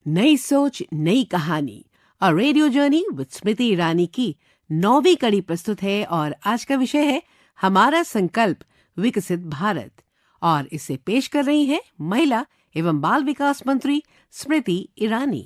नई सोच नई कहानी और radio journey with Smriti Irani की 9वीं कड़ी प्रस्तुत है और आज का विषय है हमारा संकल्प विकसित भारत। और इसे पेश कर रही हैं महिला एवं बाल विकास मंत्री स्मृति ईरानी।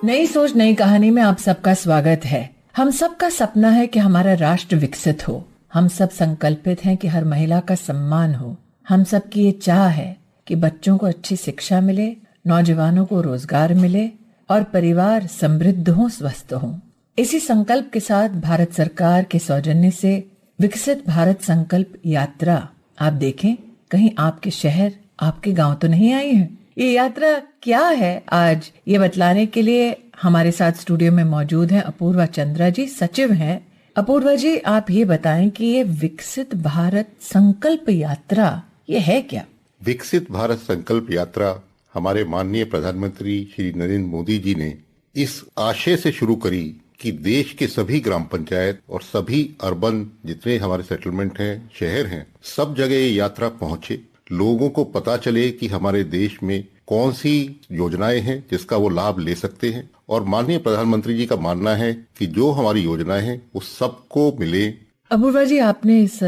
नई सोच नई कहानी में आप सबका स्वागत है। हम सबका सपना है कि हमारा राष्ट्र विकसित हो। हम सब संकल्पित हैं कि हर महिला का सम्मान हो। हम सब की ये चाह है कि बच्चों को अच्छी शिक्षा मिले, नौजवानों को रोजगार मिले और परिवार समृद्ध हो, स्वस्थ हो। इसी संकल्प के साथ भारत सरकार के सौजन्य से विकसित भारत संकल्प यात्रा, आप देखें कहीं आपके शहर, आपके गांव तो नहीं आई है। ये यात्रा क्या है, आज ये बतलाने के लिए हमारे साथ स्टूडियो में मौजूद हैं अपूर्वा चंद्रा जी, सचिव हैं। अपूर्वा जी, आप ये बताएं कि ये विकसित भारत संकल्प यात्रा ये है क्या? विकसित भारत संकल्प यात्रा हमारे माननीय प्रधानमंत्री श्री नरेंद्र मोदी जी ने इस आशय से शुरू करी कि देश के सभी ग्राम पंचायत और सभी अर्बन जितने हमारे सेटलमेंट हैं, शहर हैं, सब जगह ये यात्रा पहुंचे, लोगों को पता चले कि हमारे देश में कौन सी योजनाएं हैं जिसका वो लाभ ले सकते हैं। और माननीय प्रधानमंत्री जी का मानना है कि जो हमारी योजनाएं हैं वो सबको मिले। अपूर्वा जी, आपने इस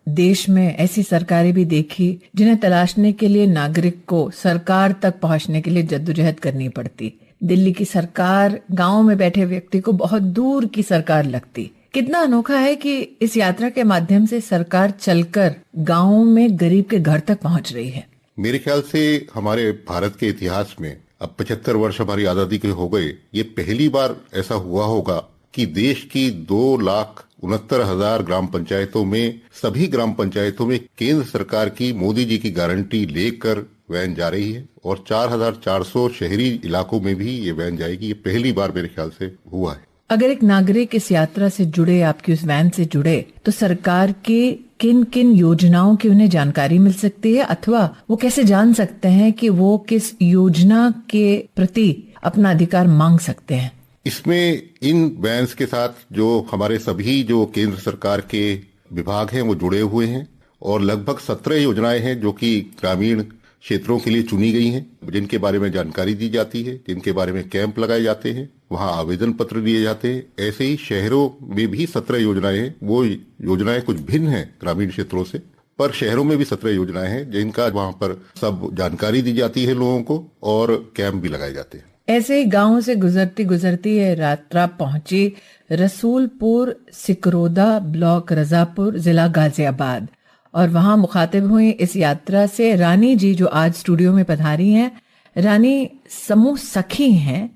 देश में ऐसी सरकारें भी देखी जिन्हें तलाशने के लिए नागरिक को सरकार तक पहुंचने के लिए जद्दोजहद करनी पड़ती। दिल्ली की सरकार गांव में बैठे व्यक्ति को बहुत दूर की सरकार लगती। कितना अनोखा है कि इस यात्रा के माध्यम से सरकार चलकर गांवों में गरीब के घर तक पहुंच रही है। मेरे ख्याल से हमारे भारत के इतिहास में अब 75 वर्ष हमारी आजादी के हो गए, ये पहली बार ऐसा हुआ होगा कि देश की 2,69,000 ग्राम पंचायतों में, सभी ग्राम पंचायतों में केंद्र सरकार की, मोदी जी की गारंटी लेकर वैन जा रही है और 4,400 शहरी इलाकों में भी ये वैन जाएगी। ये पहली बार मेरे ख्याल से हुआ है। अगर एक नागरिक इस यात्रा से जुड़े, आपकी उस वैन से जुड़े, तो सरकार के किन किन योजनाओं की उन्हें जानकारी मिल सकती है, अथवा वो कैसे जान सकते हैं कि वो किस योजना के प्रति अपना अधिकार मांग सकते हैं? इसमें इन वैन्स के साथ जो हमारे सभी जो केंद्र सरकार के विभाग हैं वो जुड़े हुए हैं और लगभग 17 योजनाएं हैं जो कि ग्रामीण क्षेत्रों के लिए चुनी गई हैं, जिनके बारे में जानकारी दी जाती है, जिनके बारे में कैंप लगाए जाते हैं, वहां आवेदन पत्र दिए जाते हैं। ऐसे ही शहरों में भी 17 योजनाएं हैं। वो योजनाएं कुछ भिन्न हैं ग्रामीण क्षेत्रों से, पर शहरों में भी 17 योजनाएं हैं जिनका वहां पर सब जानकारी दी जाती है लोगों को और कैंप भी लगाए जाते हैं। ऐसे ही गांव से गुजरती गुजरती ये यात्रा पहुंची रसूलपुर सिकरोदा ब्लॉक, रजापुर, जिला गाजियाबाद, और वहां मुखातिब हुई इस यात्रा से रानी जी, जो आज स्टूडियो में पधारी हैं। रानी समूह सखी हैं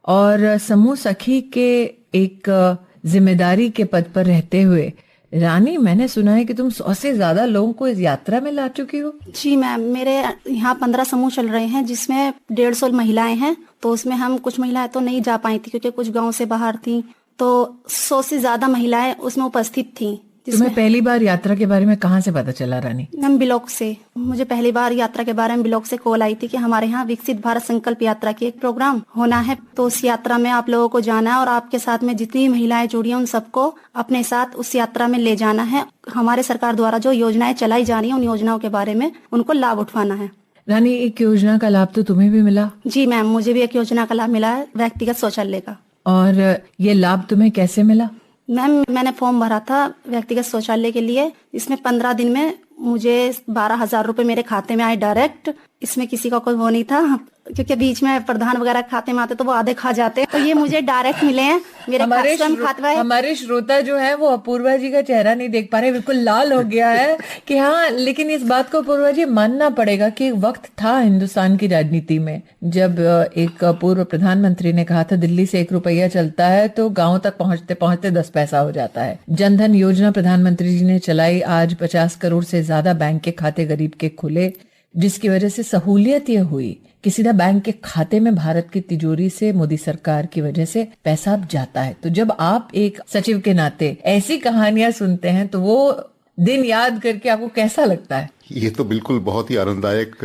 और समूह सखी के एक जिम्मेदारी के पद पर रहते हुए, रानी, मैंने सुना है कि तुम 100 से ज्यादा लोगों को इस यात्रा में ला चुकी हो। जी मैम, मेरे यहाँ 15 समूह चल रहे हैं जिसमें 150 महिलाएं हैं। तो उसमें हम कुछ महिलाएं तो नहीं जा पाई थी क्योंकि कुछ गांव से बाहर थी, तो 100 से ज्यादा महिलाएं उसमें उपस्थित थी। तुम्हें पहली बार यात्रा के बारे में कहाँ से पता चला रानी? मैम, ब्लॉक से। मुझे पहली बार यात्रा के बारे में ब्लॉक से कॉल आई थी कि हमारे यहाँ विकसित भारत संकल्प यात्रा की एक प्रोग्राम होना है, तो उस यात्रा में आप लोगों को जाना है और आपके साथ में जितनी महिलाएं जुड़ी हैं उन सबको अपने साथ उस यात्रा में ले जाना है। हमारे सरकार द्वारा जो योजनाएं चलाई जा रही है उन योजनाओं के बारे में उनको लाभ उठवाना है। रानी, एक योजना का लाभ तो तुम्हें भी मिला? जी मैम, मुझे भी एक योजना का लाभ मिला है, व्यक्तिगत शौचालय का। और ये लाभ तुम्हें कैसे मिला? मैम, मैंने फॉर्म भरा था व्यक्तिगत शौचालय के लिए। इसमें 15 दिन में मुझे 12,000 रुपए मेरे खाते में आए डायरेक्ट। इसमें किसी का कोई वो नहीं था, क्योंकि बीच में प्रधान वगैरह खाते में आते तो वो आधे खा जाते, तो ये मुझे डायरेक्ट मिले हैं मेरे खाते। हमारे श्रोता जो है वो अपूर्वा जी का चेहरा नहीं देख पा रहे, बिल्कुल लाल हो गया है कि हाँ, लेकिन इस बात को अपूर्वा जी मानना पड़ेगा कि वक्त था हिंदुस्तान की राजनीति में जब एक पूर्व प्रधानमंत्री ने कहा था दिल्ली से 1 रुपया चलता है तो गाँव तक पहुंचते पहुंचते 10 पैसा हो जाता है। जनधन योजना प्रधानमंत्री जी ने चलाई। आज 50 करोड़ से ज्यादा बैंक के खाते गरीब के खुले, जिसकी वजह से सहूलियत ये हुई कि सीधा बैंक के खाते में भारत की तिजोरी से मोदी सरकार की वजह से पैसा अब जाता है। तो जब आप एक सचिव के नाते ऐसी कहानियां सुनते हैं तो वो दिन याद करके आपको कैसा लगता है? ये तो बिल्कुल बहुत ही आनंददायक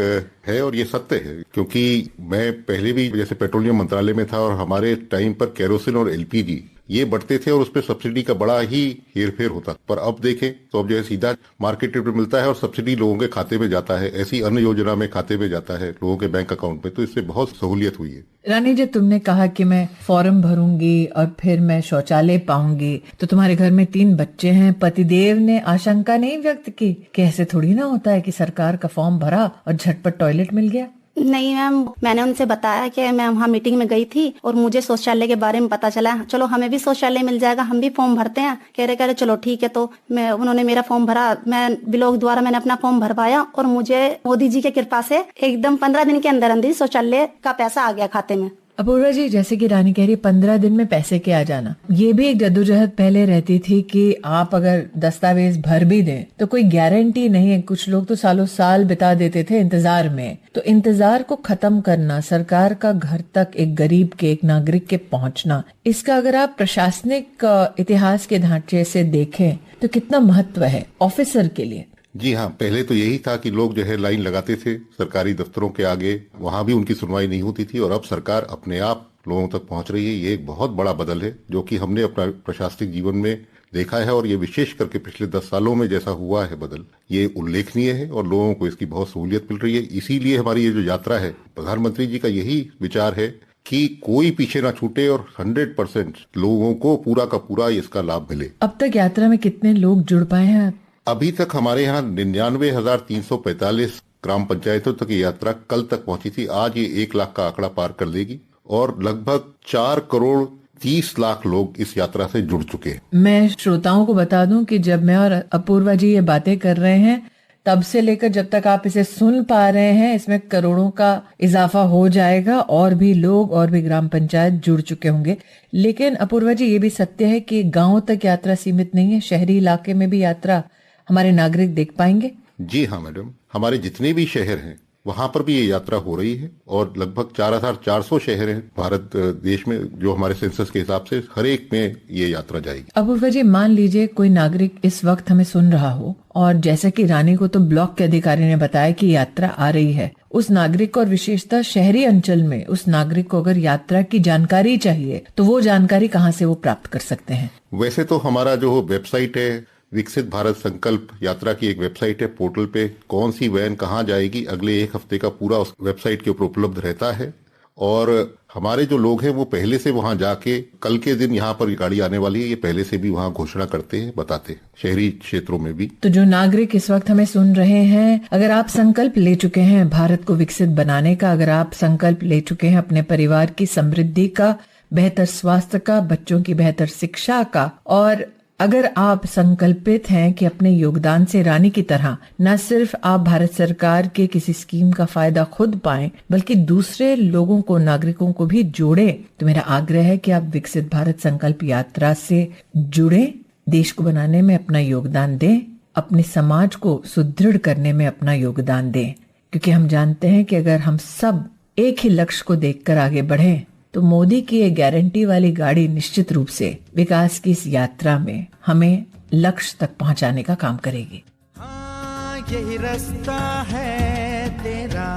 है और ये सत्य है, क्योंकि मैं पहले भी जैसे पेट्रोलियम मंत्रालय में था और हमारे टाइम पर केरोसिन और एलपीजी ये बढ़ते थे और उस पर सब्सिडी का बड़ा ही हेरफेर होता। पर अब देखें तो अब जो है सीधा मार्केट रेट पे मिलता है और सब्सिडी लोगों के खाते में जाता है, ऐसी अन्य योजना में खाते में जाता है लोगों के बैंक अकाउंट में। तो इससे बहुत सहूलियत हुई है। रानी जी, तुमने कहा कि मैं फॉर्म भरूंगी और फिर मैं शौचालय पाऊंगी, तो तुम्हारे घर में 3 बच्चे हैं। पतिदेव ने आशंका नहीं व्यक्त की कि ऐसे थोड़ी ना होता है कि सरकार का फॉर्म भरा और झटपट टॉयलेट मिल गया? नहीं मैम, मैंने उनसे बताया कि मैं वहाँ मीटिंग में गई थी और मुझे शौचालय के बारे में पता चला, चलो हमें भी शौचालय मिल जाएगा, हम भी फॉर्म भरते हैं। कह रहे चलो ठीक है। तो उन्होंने मेरा फॉर्म भरा, मैं ब्लॉक द्वारा मैंने अपना फॉर्म भरवाया और मुझे मोदी जी की कृपा से एकदम 15 दिन के अंदर अंदर शौचालय का पैसा आ गया खाते में। अपूर्वा जी, जैसे कि रानी कह रही 15 दिन में पैसे के आ जाना, ये भी एक जद्दोजहद पहले रहती थी कि आप अगर दस्तावेज भर भी दें तो कोई गारंटी नहीं है। कुछ लोग तो सालों साल बिता देते थे इंतजार में। तो इंतजार को खत्म करना, सरकार का घर तक एक गरीब के, एक नागरिक के पहुंचना, इसका अगर आप प्रशासनिक इतिहास के ढांचे से देखें तो कितना महत्व है ऑफिसर के लिए? जी हाँ, पहले तो यही था कि लोग जो है लाइन लगाते थे सरकारी दफ्तरों के आगे, वहां भी उनकी सुनवाई नहीं होती थी। और अब सरकार अपने आप लोगों तक पहुंच रही है। ये एक बहुत बड़ा बदल है जो कि हमने अपना प्रशासनिक जीवन में देखा है। और ये विशेष करके पिछले 10 सालों में जैसा हुआ है बदल, ये उल्लेखनीय है और लोगों को इसकी बहुत सहूलियत मिल रही है। इसीलिए हमारी ये जो यात्रा है, प्रधानमंत्री जी का यही विचार है कि कोई पीछे ना छूटे और 100% लोगों को पूरा का पूरा इसका लाभ मिले। अब तक यात्रा में कितने लोग जुड़ पाए हैं? अभी तक हमारे यहाँ 99,345 ग्राम पंचायतों तक ये यात्रा कल तक पहुंची थी। आज ये 1 लाख का आंकड़ा पार कर लेगी और लगभग 4 करोड़ 30 लाख लोग इस यात्रा से जुड़ चुके हैं। मैं श्रोताओं को बता दूं कि जब मैं और अपूर्वा जी ये बातें कर रहे हैं, तब से लेकर जब तक आप इसे सुन पा रहे हैं, इसमें करोड़ों का इजाफा हो जाएगा और भी लोग और भी ग्राम पंचायत जुड़ चुके होंगे। लेकिन अपूर्वा जी, ये भी सत्य है कि गाँव तक यात्रा सीमित नहीं है, शहरी इलाके में भी यात्रा हमारे नागरिक देख पाएंगे। जी हाँ मैडम, हमारे जितने भी शहर हैं वहां पर भी ये यात्रा हो रही है और लगभग 4,400 शहर हैं भारत देश में, जो हमारे सेंसस के हिसाब से हर एक में ये यात्रा जाएगी। अपूर्वा जी, मान लीजिए कोई नागरिक इस वक्त हमें सुन रहा हो और जैसा कि रानी को तो ब्लॉक के अधिकारी ने बताया कि यात्रा आ रही है, उस नागरिक को और विशेषतः शहरी अंचल में उस नागरिक को अगर यात्रा की जानकारी चाहिए तो वो जानकारी कहाँ से वो प्राप्त कर सकते हैं? वैसे तो हमारा जो वेबसाइट है, विकसित भारत संकल्प यात्रा की एक वेबसाइट है, पोर्टल पे कौन सी वैन कहाँ जाएगी अगले 1 हफ्ते का पूरा उस वेबसाइट के ऊपर उपलब्ध रहता है। और हमारे जो लोग हैं वो पहले से वहां जाके कल के दिन यहाँ पर गाड़ी आने वाली है, ये पहले से भी वहाँ घोषणा करते हैं, बताते हैं, शहरी क्षेत्रों में भी। तो जो नागरिक इस वक्त हमें सुन रहे हैं, अगर आप संकल्प ले चुके हैं भारत को विकसित बनाने का, अगर आप संकल्प ले चुके हैं अपने परिवार की समृद्धि का, बेहतर स्वास्थ्य का, बच्चों की बेहतर शिक्षा का, और अगर आप संकल्पित हैं कि अपने योगदान से रानी की तरह न सिर्फ आप भारत सरकार के किसी स्कीम का फायदा खुद पाएं बल्कि दूसरे लोगों को, नागरिकों को भी जोड़े, तो मेरा आग्रह है कि आप विकसित भारत संकल्प यात्रा से जुड़े, देश को बनाने में अपना योगदान दें, अपने समाज को सुदृढ़ करने में अपना योगदान दें। क्योंकि हम जानते हैं कि अगर हम सब एक ही लक्ष्य को देखकर आगे बढ़े तो मोदी की ये गारंटी वाली गाड़ी निश्चित रूप से विकास की इस यात्रा में हमें लक्ष्य तक पहुंचाने का काम करेगी। हाँ, यही रास्ता है तेरा,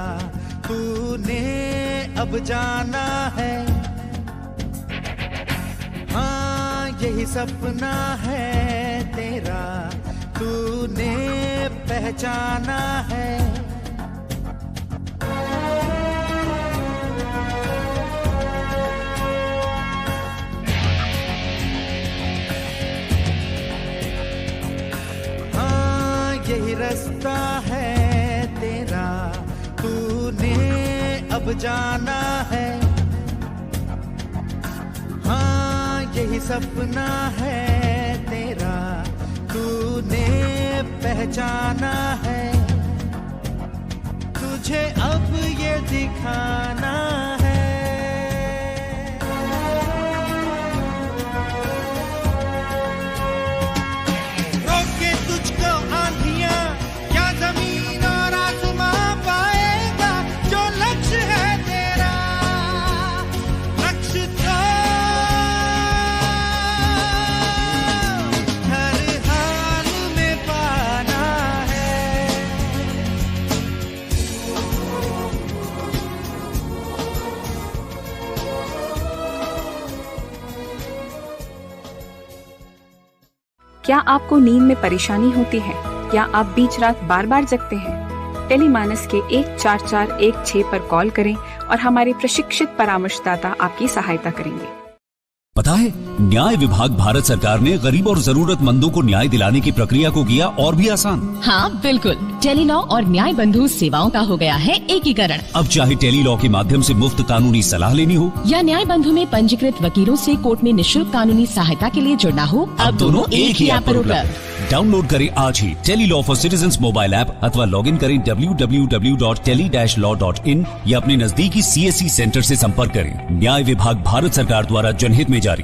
तूने अब जाना है। हाँ, यही सपना है तेरा, तूने पहचाना है। यही रास्ता है तेरा, तूने अब जाना है। हाँ, यही सपना है तेरा, तूने पहचाना है। तुझे अब ये दिखाना है। रोके तुझको आंधियां क्या जमीन और आसमां पाएगा, जो लक्ष्य है तेरा, लक्ष्य तो हर हाल में पाना है। क्या आपको नींद में परेशानी होती है? क्या आप बीच रात बार बार जगते हैं? टेलीमानस के 14416 पर कॉल करें और हमारे प्रशिक्षित परामर्शदाता आपकी सहायता करेंगे। पता है, न्याय विभाग भारत सरकार ने गरीब और जरूरतमंदों को न्याय दिलाने की प्रक्रिया को किया और भी आसान। हाँ बिल्कुल, टेलीलॉ और न्याय बंधु सेवाओं का हो गया है एकीकरण। अब चाहे टेलीलॉ के माध्यम से मुफ्त कानूनी सलाह लेनी हो या न्याय बंधु में पंजीकृत वकीलों से कोर्ट में निःशुल्क कानूनी सहायता के लिए जुड़ना हो, अब दोनों एक ही ऐप पर उपलब्ध। डाउनलोड करें आज ही Tele Law for citizens mobile app अथवा लॉग इन करें www.tele-law.in या अपने नजदीकी CSC सेंटर से संपर्क करें। न्याय विभाग भारत सरकार द्वारा जनहित में जारी।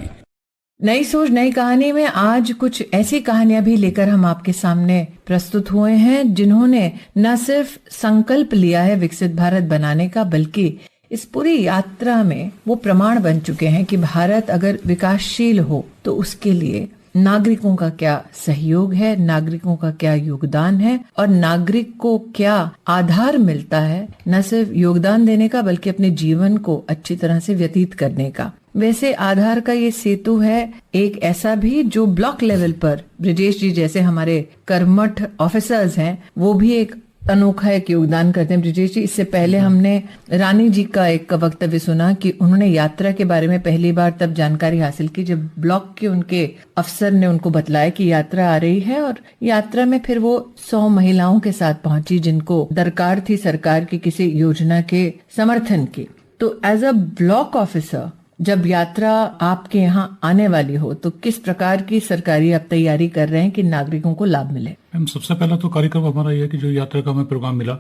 नई सोच नई कहानी में आज कुछ ऐसी कहानियां भी लेकर हम आपके सामने प्रस्तुत हुए हैं जिन्होंने न सिर्फ संकल्प लिया है विकसित भारत बनाने का, बल्कि इस पूरी यात्रा में वो प्रमाण बन चुके हैं कि भारत अगर विकासशील हो तो उसके लिए नागरिकों का क्या सहयोग है, नागरिकों का क्या योगदान है और नागरिक को क्या आधार मिलता है, न सिर्फ योगदान देने का बल्कि अपने जीवन को अच्छी तरह से व्यतीत करने का। वैसे आधार का ये सेतु है एक ऐसा भी जो ब्लॉक लेवल पर ब्रिजेश जी जैसे हमारे कर्मठ ऑफिसर्स हैं वो भी एक अनोखा एक योगदान करते हैं। ब्रिजेश जी, इससे पहले हमने रानी जी का एक वक्तव्य सुना कि उन्होंने यात्रा के बारे में पहली बार तब जानकारी हासिल की जब ब्लॉक के उनके अफसर ने उनको बतलाया कि यात्रा आ रही है, और यात्रा में फिर वो 100 महिलाओं के साथ पहुंची जिनको दरकार थी सरकार की किसी योजना के समर्थन की। तो एज अ ब्लॉक ऑफिसर जब यात्रा आपके यहाँ आने वाली हो तो किस प्रकार की सरकारी आप तैयारी कर रहे हैं कि नागरिकों को लाभ मिले? हम सबसे पहला तो कार्यक्रम हमारा ये है कि जो यात्रा का हमें प्रोग्राम मिला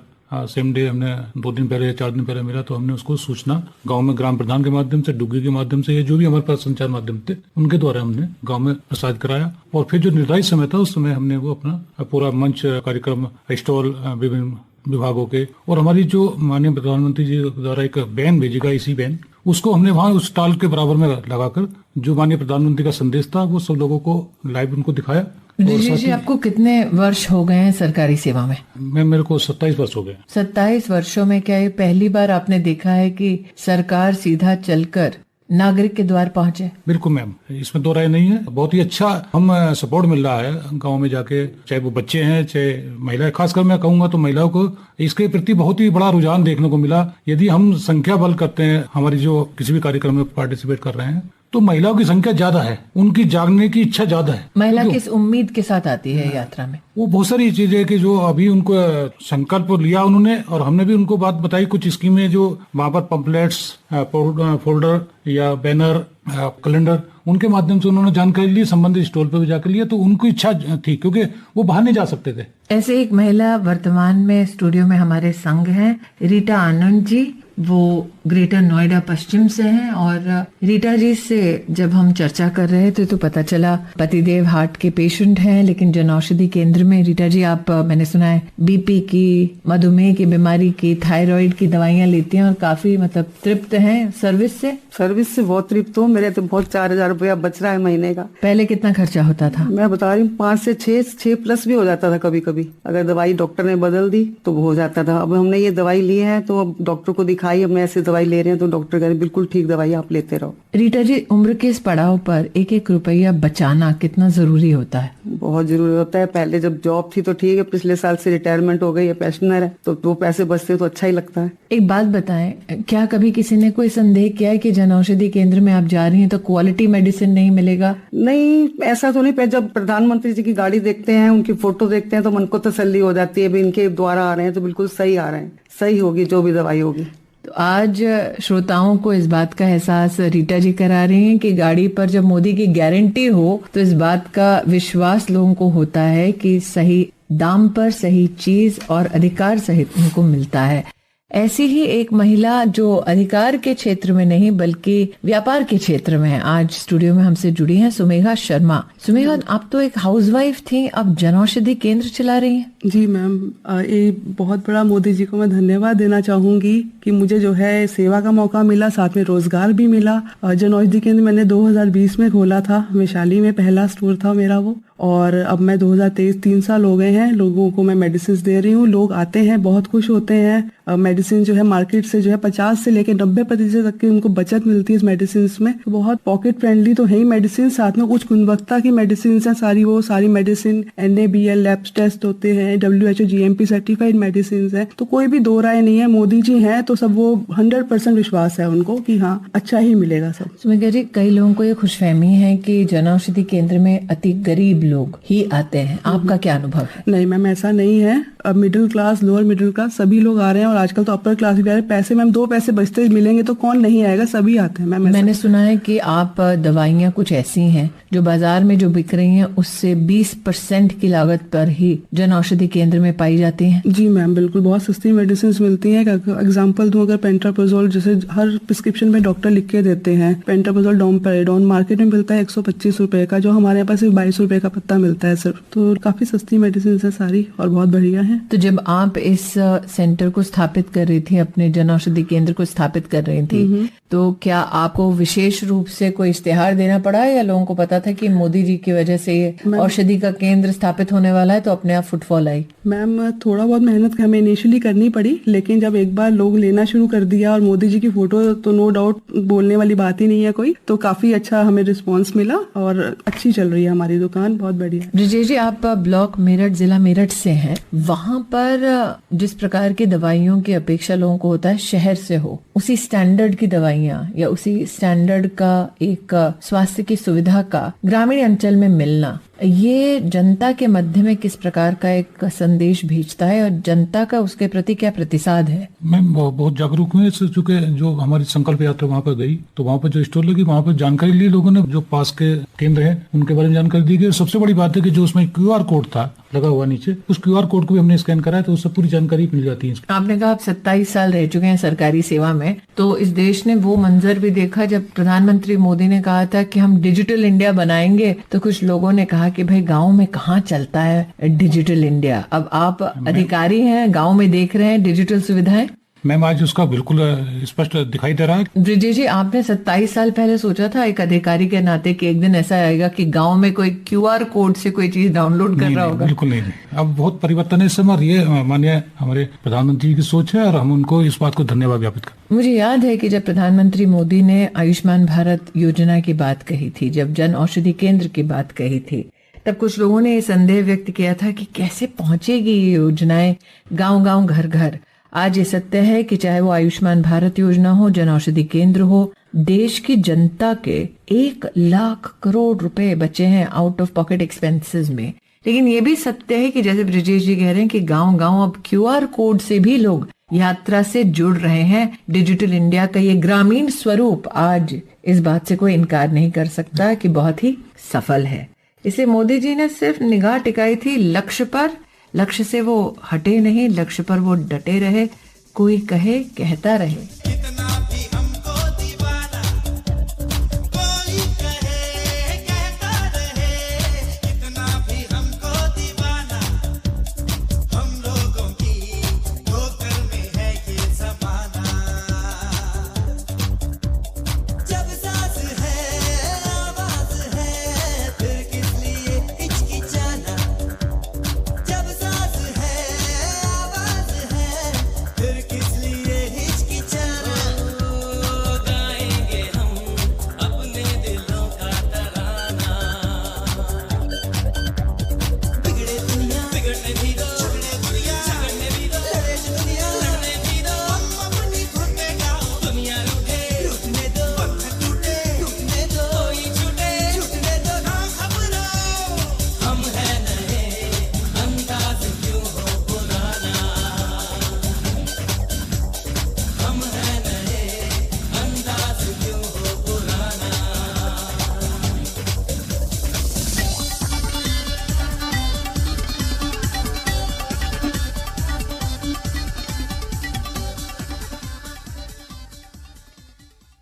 सेम डे, हमने 2 दिन पहले या 4 दिन पहले मिला, तो हमने उसको सूचना गांव में ग्राम प्रधान के माध्यम से, डुग्गी के माध्यम से, या जो भी हमारे पास संचार माध्यम थे उनके द्वारा हमने गांव में प्रसारित कराया। और फिर जो निर्धारित समय था उस समय हमने वो अपना पूरा मंच कार्यक्रम, स्टॉल विभिन्न विभागों के, और हमारी जो माननीय प्रधानमंत्री जी द्वारा एक बैन भेजेगा इसी बैन, उसको हमने वहाँ उस स्टॉल के बराबर में लगाकर जो माननीय प्रधानमंत्री का संदेश था वो सब लोगों को लाइव उनको दिखाया। जी, आपको कितने वर्ष हो गए हैं सरकारी सेवा में? मेरे को 27 वर्ष हो गए। 27 वर्षों में क्या ये पहली बार आपने देखा है कि सरकार सीधा चलकर नागरिक के द्वार पहुंचे? बिल्कुल मैम, इसमें दो राय नहीं है। बहुत ही अच्छा हम सपोर्ट मिल रहा है गांव में जाके, चाहे वो बच्चे हैं चाहे महिलाएं। खासकर मैं कहूंगा तो महिलाओं को इसके प्रति बहुत ही बड़ा रुझान देखने को मिला। यदि हम संख्या बल करते हैं, हमारी जो किसी भी कार्यक्रम में पार्टिसिपेट कर रहे हैं, तो महिलाओं की संख्या ज्यादा है, उनकी जागने की इच्छा ज्यादा है। महिला किस उम्मीद के साथ आती है यात्रा में? वो बहुत सारी चीजें कि जो अभी उनको संकल्प लिया उन्होंने, और हमने भी उनको बात बताई। कुछ स्कीमें जो वहाँ पर पंपलेट्स, फोल्डर या बैनर, कैलेंडर, उनके माध्यम से उन्होंने जानकारी ली, संबंधित स्टॉल पर भी जाकर लिया, तो उनकी इच्छा थी क्योंकि वो बाहर नहीं जा सकते थे। ऐसे एक महिला वर्तमान में स्टूडियो में हमारे संग हैं, रीटा आनंद जी। वो ग्रेटर नोएडा पश्चिम से हैं, और रीटा जी से जब हम चर्चा कर रहे थे तो पता चला पतिदेव हार्ट के पेशेंट हैं, लेकिन जनऔषधि केंद्र में रीटा जी आप, मैंने सुना है, बीपी की, मधुमेह की बीमारी की, थायराइड की दवाइयाँ लेती हैं और काफी मतलब तृप्त हैं सर्विस से। सर्विस से बहुत तृप्त हूँ। मेरे तो बहुत 4,000 रुपया बच रहा है महीने का। पहले कितना खर्चा होता था? मैं बता रही हूँ 5 से 6 प्लस भी हो जाता था कभी कभी। अगर दवाई डॉक्टर ने बदल दी तो वो हो जाता था। अब हमने ये दवाई ली है तो अब डॉक्टर को दिखाई, अब मैं ऐसे दवाई ले रहे हैं तो डॉक्टर कह रहे बिल्कुल ठीक दवाई आप लेते रहो। रीटा जी, उम्र के इस पड़ाव पर एक एक रुपया बचाना कितना जरूरी होता है? बहुत जरूरी होता है। पहले जब जॉब थी तो ठीक है, पिछले साल से रिटायरमेंट हो गई है, पेंशनर है, तो वो पैसे बचते तो अच्छा ही लगता है। एक बात बताएं, क्या कभी किसी ने कोई संदेह किया है कि जनऔषधि केंद्र में आप जा रही हैं तो क्वालिटी मेडिसिन नहीं मिलेगा? नहीं, ऐसा तो नहीं। जब प्रधानमंत्री जी की गाड़ी देखते हैं, उनकी फोटो देखते हैं तो मन को तसल्ली हो जाती है, इनके द्वारा आ रहे हैं तो बिल्कुल सही आ रहे हैं, सही होगी जो भी दवाई होगी। तो आज श्रोताओं को इस बात का एहसास रीटा जी करा रही हैं कि गाड़ी पर जब मोदी की गारंटी हो तो इस बात का विश्वास लोगों को होता है कि सही दाम पर सही चीज और अधिकार सहित उनको मिलता है। ऐसी ही एक महिला जो अधिकार के क्षेत्र में नहीं बल्कि व्यापार के क्षेत्र में है, आज स्टूडियो में हमसे जुड़ी हैं सुमेघा शर्मा। सुमेघा, आप तो एक हाउसवाइफ थी, अब जनऔषधि केंद्र चला रही हैं। जी मैम, ये बहुत बड़ा मोदी जी को मैं धन्यवाद देना चाहूंगी कि मुझे जो है सेवा का मौका मिला, साथ में रोजगार भी मिला। जनऔषधि केंद्र मैंने 2020 में खोला था, वैशाली में पहला स्टोर था मेरा वो, और अब मैं 2023 3 साल हो गए हैं, लोगों को मैं मेडिसिन दे रही हूँ। लोग आते हैं, बहुत खुश होते हैं, मेडिसिन जो है मार्केट से जो है 50 से लेकर 90% तक की उनको बचत मिलती है इस मेडिसिन में। बहुत पॉकेट फ्रेंडली तो है ही मेडिसिन, साथ में उच्च गुणवत्ता की मेडिसिन है सारी मेडिसिन NABL लैब टेस्ट होते हैं, WHO GMP सर्टिफाइड मेडिसिन है। तो कोई भी दो राय नहीं है, मोदी जी हैं तो सब वो 100% विश्वास है उनको कि हाँ अच्छा ही मिलेगा सब। सुमित्रा जी, कई लोगों को ये खुशफहमी है कि जन औषधि केंद्र में अति गरीब लोग ही आते हैं, आपका क्या अनुभव है? नहीं मैम, ऐसा नहीं है। अब middle class, lower middle class सभी लोग आ रहे हैं और आजकल तो अपर क्लास भी आ रहे हैं। पैसे मैम 2 पैसे बचते मिलेंगे तो कौन नहीं आएगा, सभी आते हैं मैम। मैंने सुना है कि आप दवाइयाँ कुछ ऐसी हैं जो बाजार में जो बिक रही हैं उससे 20% की लागत पर ही जन औषधि केंद्र में पाई जाती हैं। जी मैम बिल्कुल, बहुत सस्ती मेडिसिन मिलती हैं। एग्जाम्पल दूं, अगर पेंटाप्रोजोल जैसे हर प्रिस्क्रिप्शन में डॉक्टर लिख के देते हैं, पेंटाप्रोजोल डोमपेरिडोन मार्केट में मिलता है 125 रुपए का, जो हमारे पास सिर्फ 22 रुपए का पत्ता मिलता है सिर्फ। तो काफी सस्ती मेडिसिन है सारी और बहुत बढ़िया है। तो जब आप इस सेंटर को स्थापित कर रही थी, अपने जन औषधि केंद्र को स्थापित कर रही थी, तो क्या आपको विशेश रूप से कोई इश्तेहार देना पड़ा या लोगों को पता था कि मोदी जी की वजह से ये औषधि का केंद्र स्थापित होने वाला है तो अपने आप फुटफॉल आई? मैम थोड़ा बहुत मेहनत हमें इनिशियली करनी पड़ी, लेकिन जब एक बार लोग लेना शुरू कर दिया और मोदी जी की फोटो तो नो डाउट बोलने वाली बात ही नहीं है कोई, तो काफी अच्छा हमें रिस्पांस मिला और अच्छी चल रही है हमारी दुकान, बहुत बढ़िया। ब्रिजेश जी, आप ब्लॉक मेरठ, जिला मेरठ से हैं। वहाँ पर जिस प्रकार की दवाइयों की अपेक्षा लोगों को होता है शहर से हो, उसी स्टैंडर्ड की दवाइयाँ या उसी स्टैंडर्ड का एक स्वास्थ्य की सुविधा का ग्रामीण अंचल में मिलना, ये जनता के मध्य में किस प्रकार का एक संदेश भेजता है और जनता का उसके प्रति क्या प्रतिसाद है? मैं बहुत जागरूक हूँ इससे, चूंकि जो हमारी संकल्प यात्रा वहाँ पर गई तो वहाँ पर जो स्टोर लगी वहाँ पर जानकारी ली लोगों ने, जो पास के केंद्र हैं उनके बारे में जानकारी दी गई। सबसे बड़ी बात है कि जो उसमें QR कोड था लगा हुआ नीचे, उस QR कोड को भी हमने स्कैन कराया तो उससे पूरी जानकारी मिल जाती है। आपने कहा आप 27 साल रह चुके हैं सरकारी सेवा में, तो इस देश ने वो मंजर भी देखा जब प्रधानमंत्री मोदी ने कहा था कि हम डिजिटल इंडिया बनाएंगे, तो कुछ लोगों ने कहा कि भाई गांव में कहाँ चलता है डिजिटल इंडिया। अब आप अधिकारी हैं, गांव में देख रहे हैं डिजिटल सुविधाएं। मैम आज उसका बिल्कुल स्पष्ट दिखाई दे रहा है। ब्रिजेश जी, आपने 27 साल पहले सोचा था एक अधिकारी के नाते कि एक दिन ऐसा आएगा कि गांव में कोई QR कोड से कोई चीज डाउनलोड कर रहा होगा? बिल्कुल नहीं। अब बहुत परिवर्तन है इस समय, ये माननीय हमारे प्रधानमंत्री की सोच है और हम उनको इस बात को धन्यवाद ज्ञापित करते। मुझे याद है कि जब प्रधानमंत्री मोदी ने आयुष्मान भारत योजना की बात कही थी, जब जन औषधि केंद्र की बात कही थी, तब कुछ लोगों ने ये संदेह व्यक्त किया था कि कैसे पहुंचेगी ये योजनाएं गांव-गांव, घर-घर। आज ये सत्य है कि चाहे वो आयुष्मान भारत योजना हो, जन औषधि केंद्र हो, देश की जनता के 1 लाख करोड़ रुपए बचे हैं आउट ऑफ पॉकेट एक्सपेंसेस में। लेकिन ये भी सत्य है कि जैसे ब्रिजेश जी कह रहे हैं कि गांव-गांव अब QR कोड से भी लोग यात्रा से जुड़ रहे हैं। डिजिटल इंडिया का ये ग्रामीण स्वरूप आज इस बात से कोई इनकार नहीं कर सकता कि बहुत ही सफल है। इसे मोदी जी ने सिर्फ निगाह टिकाई थी लक्ष्य पर, लक्ष्य से वो हटे नहीं, लक्ष्य पर वो डटे रहे, कोई कहे कहता रहे।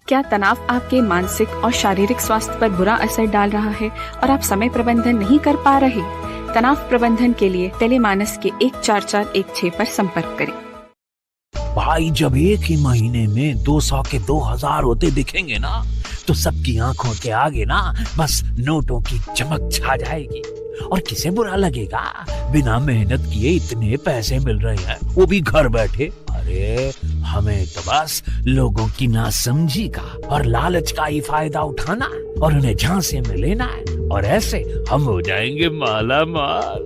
क्या तनाव आपके मानसिक और शारीरिक स्वास्थ्य पर बुरा असर डाल रहा है और आप समय प्रबंधन नहीं कर पा रहे? तनाव प्रबंधन के लिए टेलीमानस के 14416 पर संपर्क करें। भाई जब एक ही महीने में 200 के 2000 होते दिखेंगे ना, तो सबकी आंखों के आगे ना बस नोटों की चमक छा जाएगी। और किसे बुरा लगेगा, बिना मेहनत किए इतने पैसे मिल रहे हैं, वो भी घर बैठे। अरे हमें तो बस लोगों की नासमझी का और लालच का ही फायदा उठाना है और उन्हें झांसे में लेना है और ऐसे हम हो जाएंगे माला माल।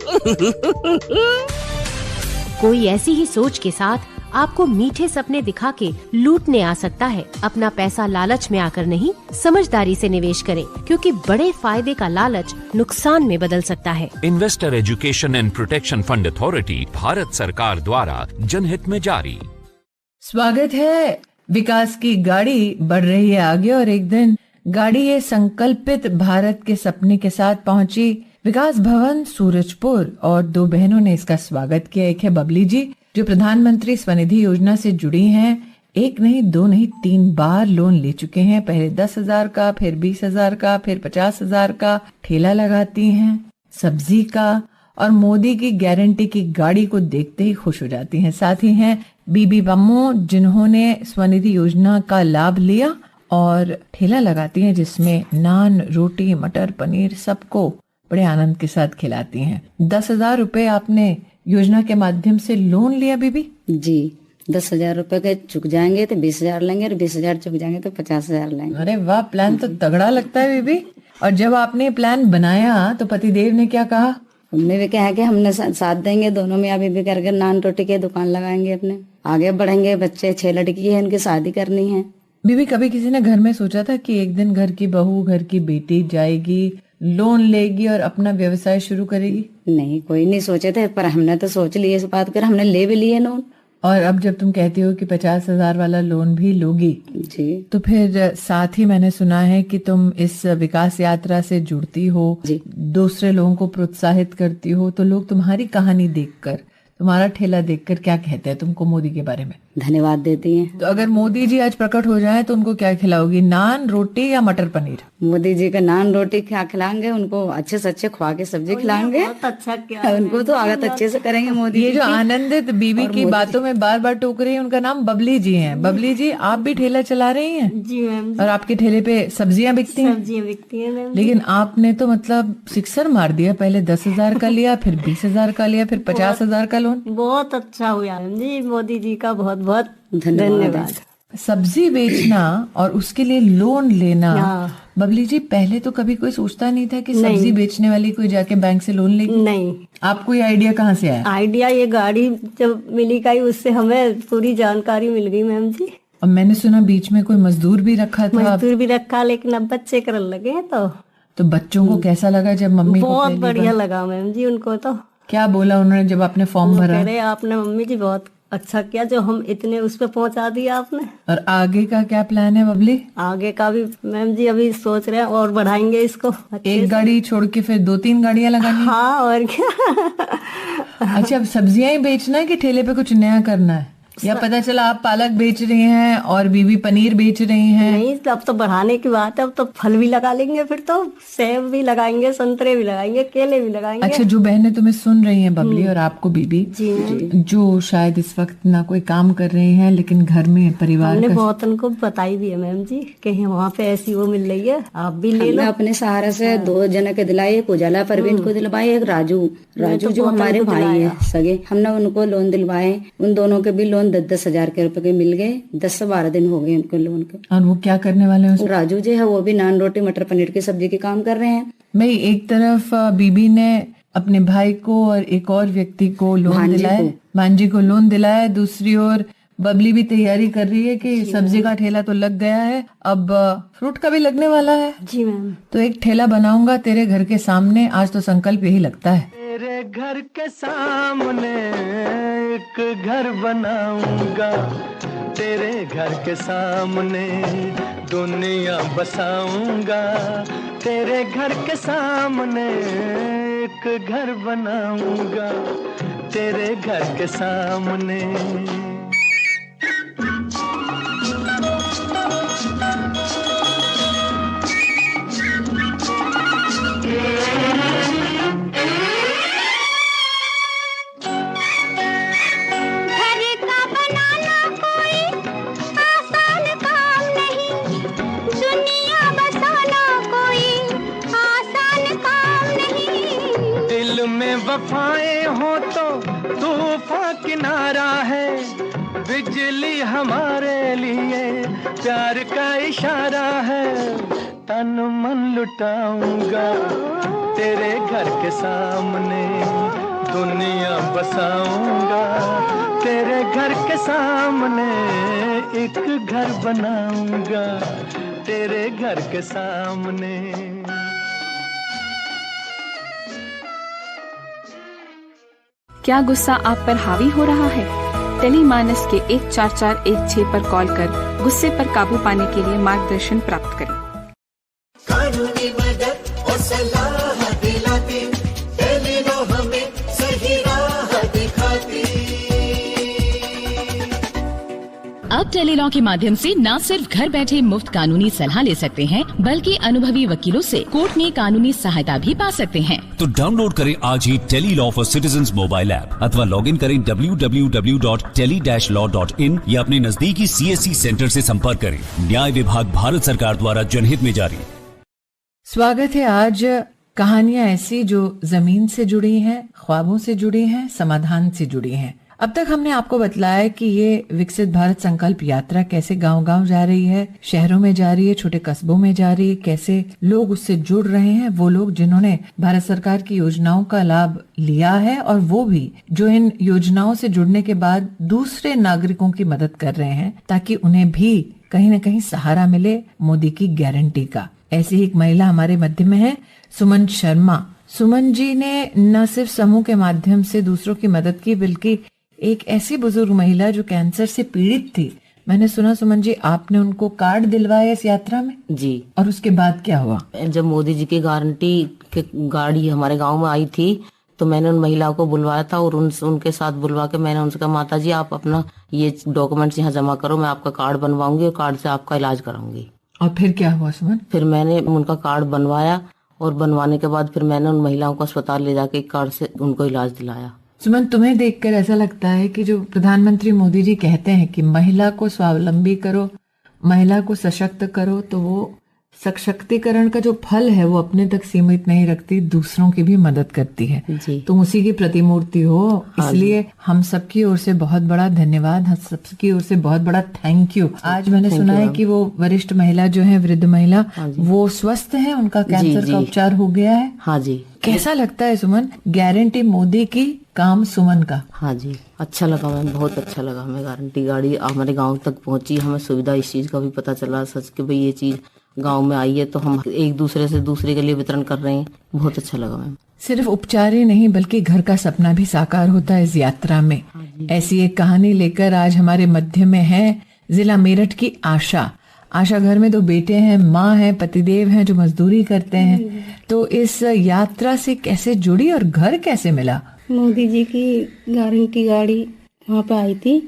कोई ऐसी ही सोच के साथ आपको मीठे सपने दिखा के लूटने आ सकता है। अपना पैसा लालच में आकर नहीं, समझदारी से निवेश करें, क्योंकि बड़े फायदे का लालच नुकसान में बदल सकता है। Investor education and protection fund authority, Bharat सरकार द्वारा जनहित में जारी। स्वागत है। विकास की गाड़ी बढ़ रही है आगे और एक दिन गाड़ी ये संकल्पित भारत के सपने के साथ पहुंची विकास भवन सूरजपुर और दो बहनों ने इसका स्वागत किया। एक है बबली जी जो प्रधानमंत्री स्वनिधि योजना से जुड़ी हैं। एक नहीं, दो नहीं, 3 बार लोन ले चुके हैं। पहले 10,000 का, फिर 20,000 का, फिर 50,000 का ठेला लगाती हैं सब्जी का और मोदी की गारंटी की गाड़ी को देखते ही खुश हो जाती हैं। साथ ही हैं बीबी बम्मो जिन्होंने स्वनिधि योजना का लाभ लिया और ठेला लगाती हैं जिसमें नान, रोटी, मटर पनीर सबको बड़े आनंद के साथ खिलाती हैं। 10,000 रुपए आपने योजना के माध्यम से लोन लिया बीबी? जी, 10,000 रुपए के चुक जाएंगे तो 20,000 लेंगे और 20,000 चुक जाएंगे तो 50,000 लेंगे। अरे वाह, प्लान तो तगड़ा लगता है बीबी। और जब आपने प्लान बनाया तो पतिदेव ने क्या कहा? उनने भी कहा कि हमने साथ देंगे, दोनों मियाँ बीबी करके नान रोटी की दुकान लगाएंगे, अपने आगे बढ़ेंगे। बच्चे 6 लड़की है, इनकी शादी करनी है। बीबी, कभी किसी ने घर में सोचा था कि एक दिन घर की बहू, घर की बेटी जाएगी, लोन लेगी और अपना व्यवसाय शुरू करेगी? नहीं, कोई नहीं सोचे थे, पर हमने तो सोच लिए इस बात कर, हमने ले भी लिए लोन। और अब जब तुम कहती हो कि 50,000 वाला लोन भी लोगी जी, तो फिर साथ ही मैंने सुना है कि तुम इस विकास यात्रा से जुड़ती हो, दूसरे लोगों को प्रोत्साहित करती हो, तो लोग तुम्हारी कहानी देखकर, तुम्हारा ठेला देखकर क्या कहते हैं तुमको मोदी के बारे में? धन्यवाद देती हैं। तो अगर मोदी जी आज प्रकट हो जाए तो उनको क्या खिलाओगी, नान, रोटी या मटर पनीर? मोदी जी का नान रोटी क्या खिलाएंगे, उनको अच्छे से अच्छे खुआ के सब्जी खिलाएंगे। बहुत अच्छा किया, उनको तो आगत अच्छे से करेंगे मोदी। ये जो आनंदित बीबी की बातों में बार बार टोक रही है, उनका नाम बबली जी है। बबली जी, आप भी ठेला चला रही हैं? जी मैम। और आपके ठेले पे सब्जियां बिकती हैं? सब्जियां बिकती हैं मैम। लेकिन आपने तो मतलब सिक्सर मार दिया, पहले 10,000 का लिया, फिर 20,000 का लिया, फिर 50,000 का लोन। बहुत अच्छा हुआ जी, मोदी जी का बहुत बहुत धन्यवाद। सब्जी बेचना और उसके लिए लोन लेना, बबली जी पहले तो कभी कोई सोचता नहीं था कि सब्जी बेचने वाली कोई जाके बैंक से लोन लेगी? नहीं। आपको ये आइडिया कहाँ से आया? आइडिया ये गाड़ी जब मिली का, उससे हमें पूरी जानकारी मिल गई मैम जी। और मैंने सुना बीच में कोई मजदूर भी रखा था? मजदूर भी रखा, लेकिन अब बच्चे करने लगे तो बच्चों को कैसा लगा जब मम्मी को? बहुत बढ़िया लगा मैम जी उनको। तो क्या बोला उन्होंने जब आपने फॉर्म भरा? कह रहे आपने मम्मी जी बहुत अच्छा किया जो हम इतने उस पे पहुंचा दिया आपने। और आगे का क्या प्लान है बबली? आगे का भी मैम जी अभी सोच रहे हैं और बढ़ाएंगे इसको। एक गाड़ी छोड़ के फिर 2-3 गाड़ियां लगानी? हाँ, और क्या। अच्छा, अब सब्जियां ही बेचना है कि ठेले पे कुछ नया करना है? या पता चला आप पालक बेच रही हैं और बीबी पनीर बेच रही हैं? नहीं, अब तो बढ़ाने की बात है। अब तो फल भी लगा लेंगे, फिर तो सेब भी लगाएंगे, संतरे भी लगाएंगे, केले भी लगाएंगे। अच्छा, जो बहनें तुम्हें सुन रही हैं बबली और आपको बीबी, जो शायद इस वक्त ना कोई काम कर रही हैं लेकिन घर में परिवार हमने बहुत उनको बताई भी है मैम जी कि वहाँ पे ऐसी वो मिल रही है, आप भी ले लो। अपने सहारा से 2 जन के दिलाए, एक उजाला परवीन को दिलवाए, एक राजू जो हमारे भाई है सगे, हमने उनको लोन दिलवाए। उन दोनों के भी लोन 10,000 के रुपए के मिल गए। 10 से 12 दिन हो गए उनको लोन के। और वो क्या करने वाले हैं? राजू जो है वो भी नान रोटी मटर पनीर की सब्जी के काम कर रहे हैं। भाई, एक तरफ बीबी ने अपने भाई को और एक और व्यक्ति को लोन दिलाया, भांजी को लोन दिलाया, दूसरी ओर बबली भी तैयारी कर रही है कि सब्जी का ठेला तो लग गया है, अब फ्रूट का भी लगने वाला है। जी मैम। तो एक ठेला बनाऊंगा तेरे घर के सामने, आज तो संकल्प यही लगता है। तेरे घर के सामने एक घर बनाऊंगा, तेरे घर के सामने दुनिया बसाऊंगा, तेरे घर के सामने एक घर बनाऊंगा, तेरे घर के सामने। वफाएं हो तो तूफान किनारा है, बिजली हमारे लिए प्यार का इशारा है, तन मन लुटाऊंगा तेरे घर के सामने, दुनिया बसाऊंगा तेरे घर के सामने, एक घर बनाऊंगा तेरे घर के सामने। क्या गुस्सा आप पर हावी हो रहा है? टेलीमानस के 14416 पर कॉल कर गुस्से पर काबू पाने के लिए मार्गदर्शन प्राप्त करें। कानूनी मदद और सलाह दिलाती, टेलीलॉ हमें सही राह दिखाती। अब टेलीलॉ के माध्यम से न सिर्फ घर बैठे मुफ्त कानूनी सलाह ले सकते हैं, बल्कि अनुभवी वकीलों से कोर्ट में कानूनी सहायता भी पा सकते हैं। तो डाउनलोड करें आज ही Tele Law for citizens mobile app अथवा लॉग इन करें www.tele-law.in या अपने नजदीकी CSC सेंटर से संपर्क करें। न्याय विभाग भारत सरकार द्वारा जनहित में जारी। स्वागत है। आज कहानियां ऐसी जो जमीन से जुड़ी हैं, ख्वाबों से जुड़ी हैं, समाधान से जुड़ी हैं। अब तक हमने आपको बतलाया कि ये विकसित भारत संकल्प यात्रा कैसे गांव-गांव जा रही है, शहरों में जा रही है, छोटे कस्बों में जा रही है, कैसे लोग उससे जुड़ रहे हैं, वो लोग जिन्होंने भारत सरकार की योजनाओं का लाभ लिया है और वो भी जो इन योजनाओं से जुड़ने के बाद दूसरे नागरिकों की मदद कर रहे हैं ताकि उन्हें भी कहीं न कहीं सहारा मिले मोदी की गारंटी का। ऐसी ही एक महिला हमारे मध्य में है, सुमन शर्मा। सुमन जी ने न सिर्फ समूह के माध्यम से दूसरों की मदद की, बल्कि एक ऐसी बुजुर्ग महिला जो कैंसर से पीड़ित थी, मैंने सुना सुमन जी आपने उनको कार्ड दिलवाया इस यात्रा में जी। और उसके बाद क्या हुआ? जब मोदी जी की गारंटी की गाड़ी हमारे गांव में आई थी तो मैंने उन महिलाओं को बुलवाया था और उनके साथ बुलवा के मैंने उनसे कहा माता जी आप अपना ये डॉक्यूमेंट्स यहाँ जमा करो, मैं आपका कार्ड बनवाऊंगी और कार्ड से आपका इलाज कराऊंगी। और फिर क्या हुआ सुमन? फिर मैंने उनका कार्ड बनवाया और बनवाने के बाद फिर मैंने उन महिलाओं को अस्पताल ले जाके कार्ड से उनको इलाज दिलाया। सुमन, तुम्हें देखकर ऐसा लगता है कि जो प्रधानमंत्री मोदी जी कहते हैं कि महिला को स्वावलंबी करो, महिला को सशक्त करो, तो वो सशक्तिकरण का जो फल है वो अपने तक सीमित नहीं रखती, दूसरों की भी मदद करती है। तुम उसी की प्रतिमूर्ति हो, इसलिए हम सबकी ओर से बहुत बड़ा धन्यवाद, हम सबकी ओर से बहुत बड़ा थैंक यू। आज मैंने सुना है कि वो वरिष्ठ महिला जो है, वृद्ध महिला, वो स्वस्थ है, उनका कैंसर का उपचार हो गया है। हाँ जी। कैसा लगता है सुमन, गारंटी मोदी की, काम सुमन का? हाँ जी, अच्छा लगा मैम, बहुत अच्छा लगा। हमें गारंटी गाड़ी हमारे गांव तक पहुंची, हमें सुविधा इस चीज का भी पता चला सच कि भाई ये चीज गांव में आई है तो हम एक दूसरे से दूसरे के लिए वितरण कर रहे हैं। बहुत अच्छा लगा मैम। सिर्फ उपचार ही नहीं बल्कि घर का सपना भी साकार होता है इस यात्रा में। ऐसी एक कहानी लेकर आज हमारे मध्य में है जिला मेरठ की आशा। आशा घर में 2 बेटे हैं, माँ है, पतिदेव हैं जो मजदूरी करते हैं। तो इस यात्रा से कैसे जुड़ी और घर कैसे मिला? मोदी जी की गारंटी गाड़ी वहाँ पे आई थी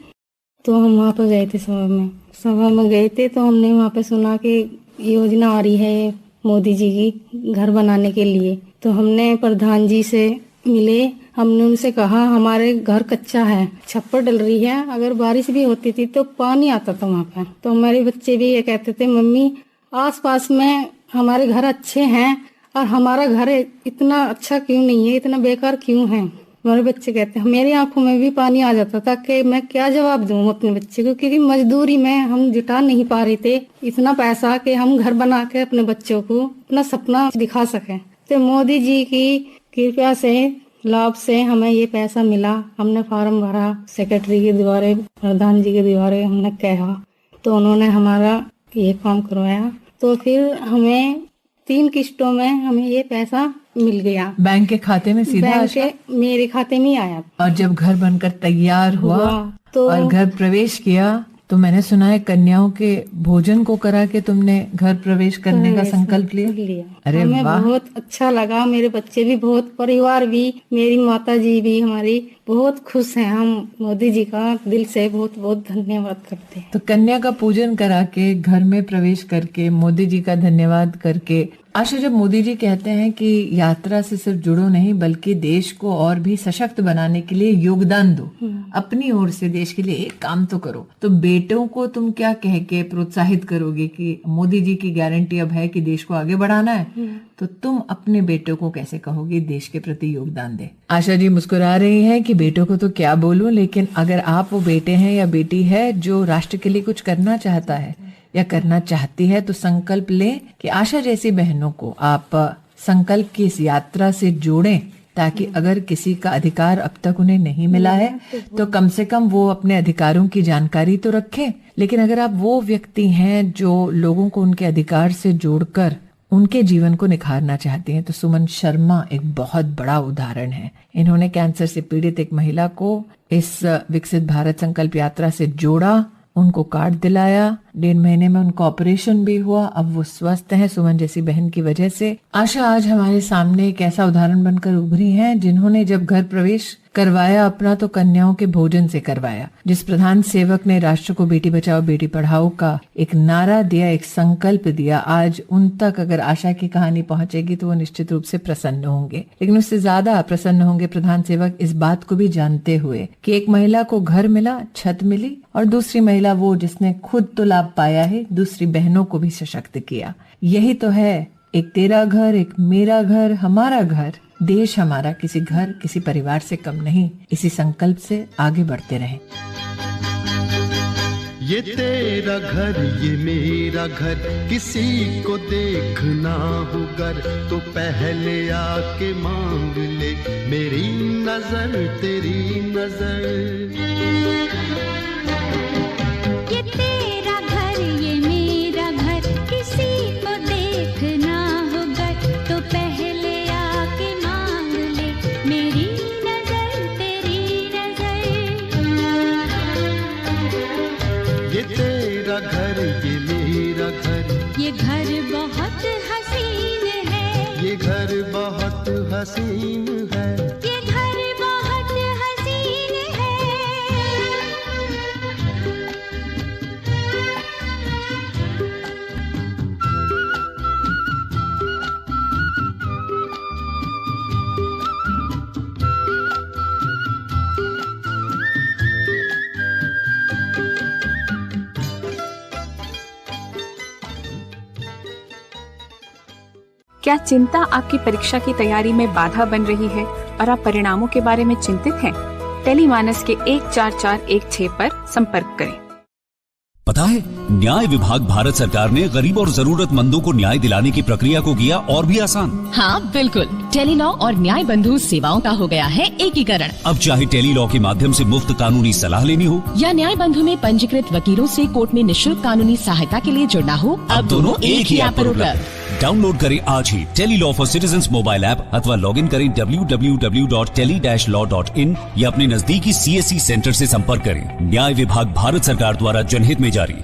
तो हम वहाँ पे गए थे। सभा में गए थे तो हमने वहाँ पे सुना कि योजना आ रही है मोदी जी की घर बनाने के लिए। तो हमने प्रधान जी से मिले, हमने उनसे कहा हमारे घर कच्चा है, छप्पर डल रही है, अगर बारिश भी होती थी तो पानी आता था वहाँ पे। तो हमारे बच्चे भी ये कहते थे मम्मी आसपास में हमारे घर अच्छे हैं और हमारा घर इतना अच्छा क्यों नहीं है, इतना बेकार क्यों है। हमारे बच्चे कहते हैं, मेरी आंखों में भी पानी आ जाता था कि मैं क्या जवाब दूं अपने बच्चे को, क्योंकि मजदूरी में हम जुटा नहीं पा रहे थे इतना पैसा कि हम घर बना के अपने बच्चों को अपना सपना दिखा सकें। तो मोदी जी की कृपया से, लाभ से हमें ये पैसा मिला। हमने फॉर्म भरा, सेक्रेटरी के द्वारा, प्रधान जी के द्वारा हमने कहा तो उन्होंने हमारा ये काम करवाया। तो फिर हमें 3 किस्तों में हमें ये पैसा मिल गया। बैंक के खाते में सीधा? बैंक के मेरे खाते में आया। और जब घर बनकर तैयार हुआ तो और घर प्रवेश किया तो मैंने सुना है कन्याओं के भोजन को करा के तुमने घर प्रवेश करने का संकल्प लिया। अरे हमें वाह, बहुत अच्छा लगा। मेरे बच्चे भी बहुत, परिवार भी, मेरी माता जी भी हमारी बहुत खुश हैं। हम मोदी जी का दिल से बहुत बहुत धन्यवाद करते हैं। तो कन्या का पूजन करा के घर में प्रवेश करके मोदी जी का धन्यवाद करके, आशा जब मोदी जी कहते हैं कि यात्रा से सिर्फ जुड़ो नहीं बल्कि देश को और भी सशक्त बनाने के लिए योगदान दो, अपनी ओर से देश के लिए एक काम तो करो, तो बेटों को तुम क्या कह के प्रोत्साहित करोगे कि मोदी जी की गारंटी अब है कि देश को आगे बढ़ाना है, तो तुम अपने बेटों को कैसे कहोगी देश के प्रति योगदान दे। आशा जी मुस्कुरा रही हैं कि बेटों को तो क्या बोलूं, लेकिन अगर आप वो बेटे हैं या बेटी है जो राष्ट्र के लिए कुछ करना चाहता है या करना चाहती है, तो संकल्प लें कि आशा जैसी बहनों को आप संकल्प की इस यात्रा से जोड़ें, ताकि अगर किसी का अधिकार अब तक उन्हें नहीं मिला है तो कम से कम वो अपने अधिकारों की जानकारी तो रखें। लेकिन अगर आप वो व्यक्ति हैं जो लोगों को उनके अधिकार से जोड़कर उनके जीवन को निखारना चाहते हैं, तो सुमन शर्मा एक बहुत बड़ा उदाहरण है। इन्होंने कैंसर से पीड़ित एक महिला को इस विकसित भारत संकल्प यात्रा से जोड़ा, उनको कार्ड दिलाया, 1.5 महीने में उनका ऑपरेशन भी हुआ, अब वो स्वस्थ हैं सुमन जैसी बहन की वजह से। आशा आज हमारे सामने एक ऐसा उदाहरण बनकर उभरी हैं जिन्होंने जब घर प्रवेश करवाया अपना तो कन्याओं के भोजन से करवाया। जिस प्रधान सेवक ने राष्ट्र को बेटी बचाओ बेटी पढ़ाओ का एक नारा दिया, एक संकल्प दिया, आज उन तक अगर आशा की कहानी पहुंचेगी तो वो निश्चित रूप से प्रसन्न होंगे। लेकिन उससे ज्यादा प्रसन्न होंगे प्रधान सेवक इस बात को भी जानते हुए कि एक महिला को घर मिला, छत मिली, और दूसरी महिला वो जिसने खुद तो लाभ पाया है, दूसरी बहनों को भी सशक्त किया। यही तो है, एक तेरा घर, एक मेरा घर, हमारा घर, देश हमारा किसी घर किसी परिवार से कम नहीं। इसी संकल्प से आगे बढ़ते रहें। ये तेरा घर ये मेरा घर, किसी को देखना हो घर तो पहले आके मांग ले मेरी नजर तेरी नजर। ये तेरा घर ये मेरा घर, किसी को देखना हो घर तो पहले आके मांग ले मेरी नजर तेरी नजर। ये तेरा घर ये मेरा घर, ये घर बहुत हसीन है, ये घर बहुत हसीन है, ये घर बहुत हसीन है। क्या चिंता आपकी परीक्षा की तैयारी में बाधा बन रही है और आप परिणामों के बारे में चिंतित हैं? टेलीमानस के 14416 पर संपर्क करें। पता है, न्याय विभाग भारत सरकार ने गरीब और जरूरतमंदों को न्याय दिलाने की प्रक्रिया को किया और भी आसान। हाँ बिल्कुल, टेलीलॉ और न्याय बंधु सेवाओं का हो गया है एकीकरण। अब चाहे टेलीलॉ के माध्यम से मुफ्त कानूनी सलाह लेनी हो या न्याय बंधु में पंजीकृत वकीलों से कोर्ट में निःशुल्क कानूनी सहायता के लिए जुड़ना हो, अब दोनों एक ही ऐप पर उपलब्ध। डाउनलोड करें आज ही Tele Law for citizens mobile app अथवा लॉग इन करें www.tele-law.in या अपने नजदीकी CSC सेंटर से संपर्क करें। न्याय विभाग भारत सरकार द्वारा जनहित में जारी।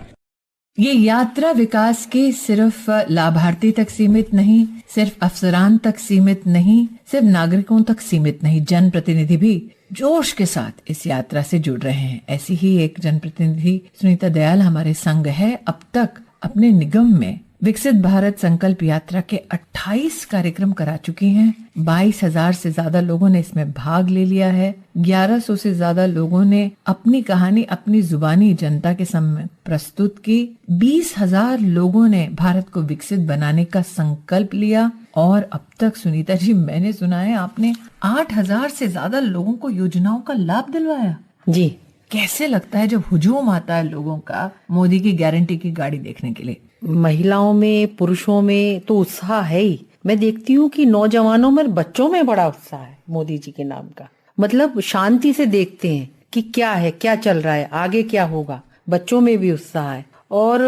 ये यात्रा विकास के सिर्फ लाभार्थी तक सीमित नहीं, सिर्फ अफसरान तक सीमित नहीं, सिर्फ नागरिकों तक सीमित नहीं, जनप्रतिनिधि भी जोश के साथ इस यात्रा से जुड़ रहे हैं। ऐसी ही एक जनप्रतिनिधि सुनीता दयाल हमारे संग है। अब तक अपने निगम में विकसित भारत संकल्प यात्रा के 28 कार्यक्रम करा चुकी हैं। 22,000 से ज्यादा लोगों ने इसमें भाग ले लिया है। 1100 से ज्यादा लोगों ने अपनी कहानी अपनी जुबानी जनता के सामने प्रस्तुत की। 20,000 लोगों ने भारत को विकसित बनाने का संकल्प लिया। और अब तक सुनीता जी मैंने सुना है आपने 8,000 से ज्यादा लोगों को योजनाओं का लाभ दिलवाया। जी, कैसे लगता है जब हुजूम आता है लोगों का मोदी की गारंटी की गाड़ी देखने के लिए? महिलाओं में पुरुषों में तो उत्साह है ही। मैं देखती हूँ कि नौजवानों में बच्चों में बड़ा उत्साह है मोदी जी के नाम का। मतलब शांति से देखते हैं कि क्या है, क्या चल रहा है, आगे क्या होगा। बच्चों में भी उत्साह है। और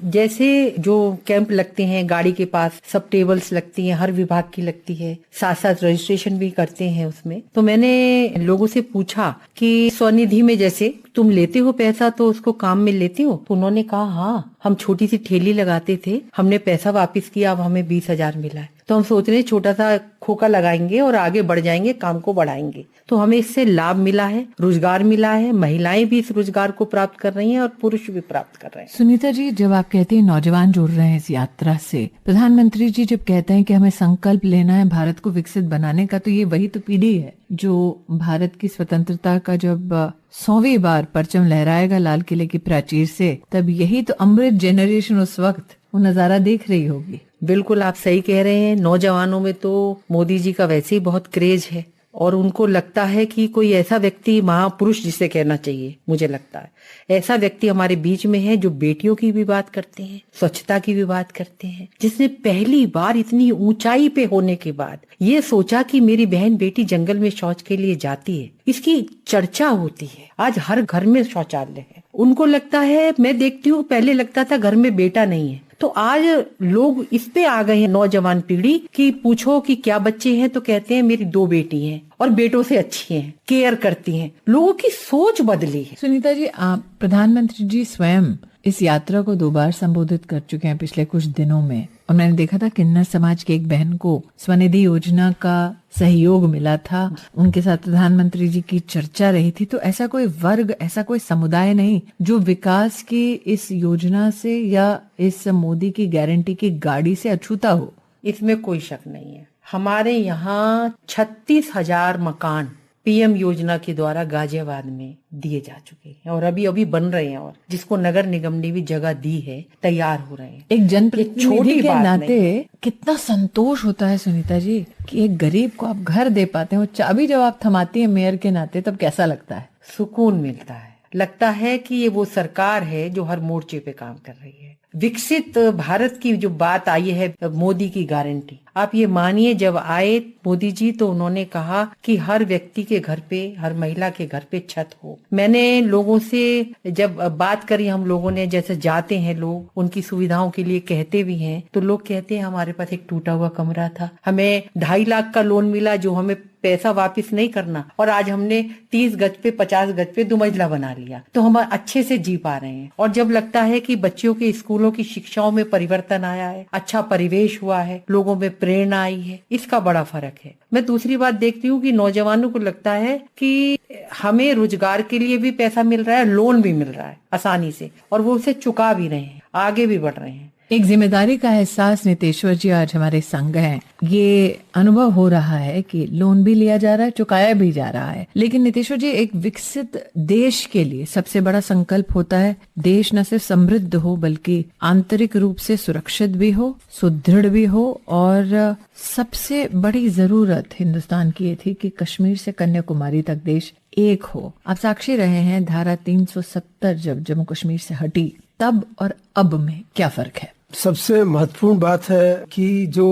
जैसे जो कैंप लगते हैं गाड़ी के पास, सब टेबल्स लगती हैं, हर विभाग की लगती है, साथ साथ रजिस्ट्रेशन भी करते हैं उसमें। तो मैंने लोगों से पूछा कि स्वनिधि में जैसे तुम लेते हो पैसा तो उसको काम में लेते हो? तो उन्होंने कहा हाँ, हम छोटी सी ठेली लगाते थे, हमने पैसा वापस किया, अब हमें 20,000 मिला है। तो हम सोच रहे हैं छोटा सा खोखा लगाएंगे और आगे बढ़ जाएंगे, काम को बढ़ाएंगे। तो हमें इससे लाभ मिला है, रोजगार मिला है, महिलाएं भी इस रोजगार को प्राप्त कर रही हैं और पुरुष भी प्राप्त कर रहे हैं। सुनीता जी, जब आप कहते हैं नौजवान जुड़ रहे हैं इस यात्रा से, प्रधानमंत्री जी जब कहते हैं कि हमें संकल्प लेना है भारत को विकसित बनाने का, तो ये वही तो पीढ़ी है जो भारत की स्वतंत्रता का जब 100वीं बार परचम लहराएगा लाल किले की प्राचीर से, तब यही तो अमृत जनरेशन उस वक्त वो नजारा देख रही होगी। बिल्कुल आप सही कह रहे हैं। नौजवानों में तो मोदी जी का वैसे ही बहुत क्रेज है और उनको लगता है कि कोई ऐसा व्यक्ति, महापुरुष जिसे कहना चाहिए, मुझे लगता है ऐसा व्यक्ति हमारे बीच में है जो बेटियों की भी बात करते हैं, स्वच्छता की भी बात करते हैं, जिसने पहली बार इतनी ऊंचाई पे होने के बाद ये सोचा कि मेरी बहन बेटी जंगल में शौच के लिए जाती है, इसकी चर्चा होती है। आज हर घर में शौचालय है। उनको लगता है, मैं देखती हूँ पहले लगता था घर में बेटा नहीं है, तो आज लोग इस पे आ गए हैं, नौजवान पीढ़ी की पूछो कि क्या बच्चे हैं तो कहते हैं मेरी 2 बेटी हैं और बेटों से अच्छी हैं, केयर करती हैं। लोगों की सोच बदली है। सुनीता जी, आप प्रधानमंत्री जी स्वयं इस यात्रा को 2 बार संबोधित कर चुके हैं पिछले कुछ दिनों में, और मैंने देखा था किन्नर समाज की एक बहन को स्वनिधि योजना का सहयोग मिला था, उनके साथ प्रधानमंत्री जी की चर्चा रही थी। तो ऐसा कोई वर्ग, ऐसा कोई समुदाय नहीं जो विकास की इस योजना से या इस मोदी की गारंटी की गाड़ी से अछूता हो, इसमें कोई शक नहीं है। हमारे यहाँ 36,000 मकान पीएम योजना के द्वारा गाजियाबाद में दिए जा चुके हैं और अभी बन रहे हैं, और जिसको नगर निगम ने भी जगह दी है, तैयार हो रहे हैं। एक जनप्रतिनिधि के नाते कितना संतोष होता है सुनीता जी कि एक गरीब को आप घर दे पाते हैं। वो चाबी जब आप थमाती है मेयर के नाते, तब कैसा लगता है? सुकून मिलता है। लगता है कि ये वो सरकार है जो हर मोर्चे पे काम कर रही है। विकसित भारत की जो बात आई है, मोदी की गारंटी, आप ये मानिए जब आए मोदी जी तो उन्होंने कहा कि हर व्यक्ति के घर पे, हर महिला के घर पे छत हो। मैंने लोगों से जब बात करी, हम लोगों ने जैसे जाते हैं लोग उनकी सुविधाओं के लिए कहते भी हैं, तो लोग कहते हैं हमारे पास एक टूटा हुआ कमरा था, हमें 2.5 लाख का लोन मिला जो हमें पैसा वापस नहीं करना, और आज हमने 30 गज पे 50 गज पे 2 मंजिला बना लिया, तो हम अच्छे से जी पा रहे हैं। और जब लगता है कि बच्चों के स्कूलों की शिक्षाओं में परिवर्तन आया है, अच्छा परिवेश हुआ है, लोगों में प्रेरणा आई है, इसका बड़ा फर्क है। मैं दूसरी बात देखती हूँ कि नौजवानों को लगता है कि हमें रोजगार के लिए भी पैसा मिल रहा है, लोन भी मिल रहा है आसानी से, और वो उसे चुका भी रहे हैं, आगे भी बढ़ रहे हैं। एक जिम्मेदारी का एहसास नितेश्वर जी आज हमारे संग हैं। ये अनुभव हो रहा है कि लोन भी लिया जा रहा है, चुकाया भी जा रहा है। लेकिन नितेश्वर जी, एक विकसित देश के लिए सबसे बड़ा संकल्प होता है देश न सिर्फ समृद्ध हो बल्कि आंतरिक रूप से सुरक्षित भी हो, सुदृढ़ भी हो। और सबसे बड़ी जरूरत हिंदुस्तान की ये थी कि कश्मीर से कन्याकुमारी तक देश एक हो। आप साक्षी रहे हैं, धारा 370 जब जम्मू कश्मीर से हटी, तब और अब में क्या फर्क है? सबसे महत्वपूर्ण बात है कि जो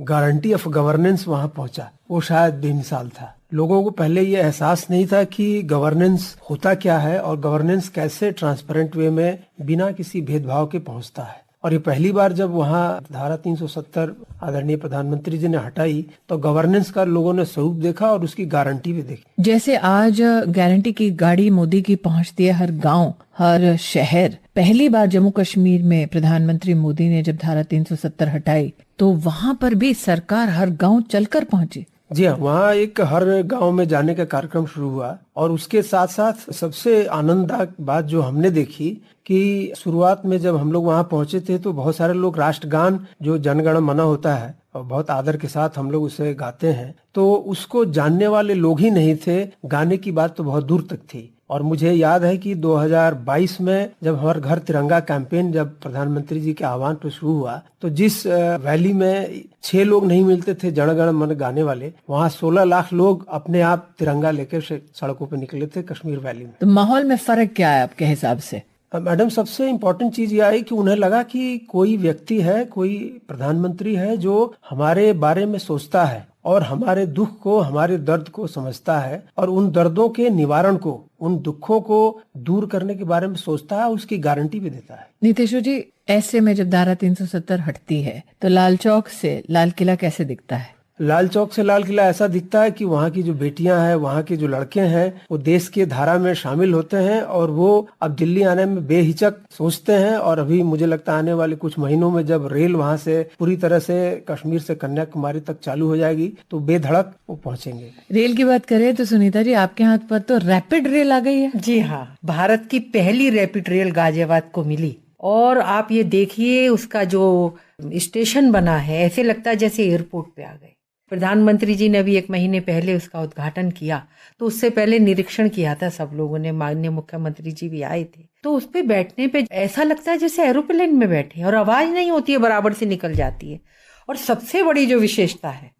गारंटी ऑफ गवर्नेंस वहाँ पहुँचा वो शायद बेमिसाल था। लोगों को पहले ये एहसास नहीं था कि गवर्नेंस होता क्या है और गवर्नेंस कैसे ट्रांसपेरेंट वे में बिना किसी भेदभाव के पहुँचता है। और ये पहली बार जब वहाँ धारा 370 आदरणीय प्रधानमंत्री जी ने हटाई तो गवर्नेंस का लोगों ने स्वरूप देखा और उसकी गारंटी भी देखी। जैसे आज गारंटी की गाड़ी मोदी की पहुँचती है हर गांव, हर शहर। पहली बार जम्मू कश्मीर में प्रधानमंत्री मोदी ने जब धारा 370 हटाई तो वहाँ पर भी सरकार हर गांव चलकर पहुंची। जी हाँ, वहाँ एक हर गांव में जाने का कार्यक्रम शुरू हुआ और उसके साथ साथ सबसे आनंददायक बात जो हमने देखी कि शुरुआत में जब हम लोग वहाँ पहुंचे थे तो बहुत सारे लोग राष्ट्रगान जो जनगण मन होता है और बहुत आदर के साथ हम लोग उसे गाते हैं, तो उसको जानने वाले लोग ही नहीं थे। गाने की बात तो बहुत दूर तक थी। और मुझे याद है कि 2022 में जब हमारे घर तिरंगा कैंपेन जब प्रधानमंत्री जी के आह्वान पर शुरू हुआ तो जिस वैली में 6 लोग नहीं मिलते थे जनगण मन गाने वाले, वहाँ 16 लाख लोग अपने आप तिरंगा लेकर सड़कों पे निकले थे कश्मीर वैली में। तो माहौल में फर्क क्या है आपके हिसाब से? मैडम, सबसे इम्पोर्टेंट चीज ये आई कि उन्हें लगा कि कोई व्यक्ति है, कोई प्रधानमंत्री है जो हमारे बारे में सोचता है और हमारे दुख को, हमारे दर्द को समझता है और उन दर्दों के निवारण को, उन दुखों को दूर करने के बारे में सोचता है, उसकी गारंटी भी देता है। नितेश्वर जी, ऐसे में जब धारा 370 हटती है तो लाल चौक से लाल किला कैसे दिखता है? लाल चौक से लाल किला ऐसा दिखता है कि वहाँ की जो बेटियां हैं, वहाँ के जो लड़के हैं, वो देश के धारा में शामिल होते हैं और वो अब दिल्ली आने में बेहिचक सोचते हैं। और अभी मुझे लगता है आने वाले कुछ महीनों में जब रेल वहाँ से पूरी तरह से कश्मीर से कन्याकुमारी तक चालू हो जाएगी तो बेधड़क वो पहुँचेंगे। रेल की बात करें तो सुनीता जी, आपके हाथ पर तो रैपिड रेल आ गई है। जी हाँ, भारत की पहली रैपिड रेल गाजियाबाद को मिली और आप ये देखिए उसका जो स्टेशन बना है, ऐसे लगता है जैसे एयरपोर्ट पे आ गए। प्रधानमंत्री जी ने भी 1 महीने पहले उसका उद्घाटन किया, तो उससे पहले निरीक्षण किया था सब लोगों ने, माननीय मुख्यमंत्री जी भी आए थे। तो उस पे बैठने पे ऐसा लगता है जैसे एरोप्लेन में बैठे, और आवाज नहीं होती है, बराबर से निकल जाती है। और सबसे बड़ी जो विशेषता है,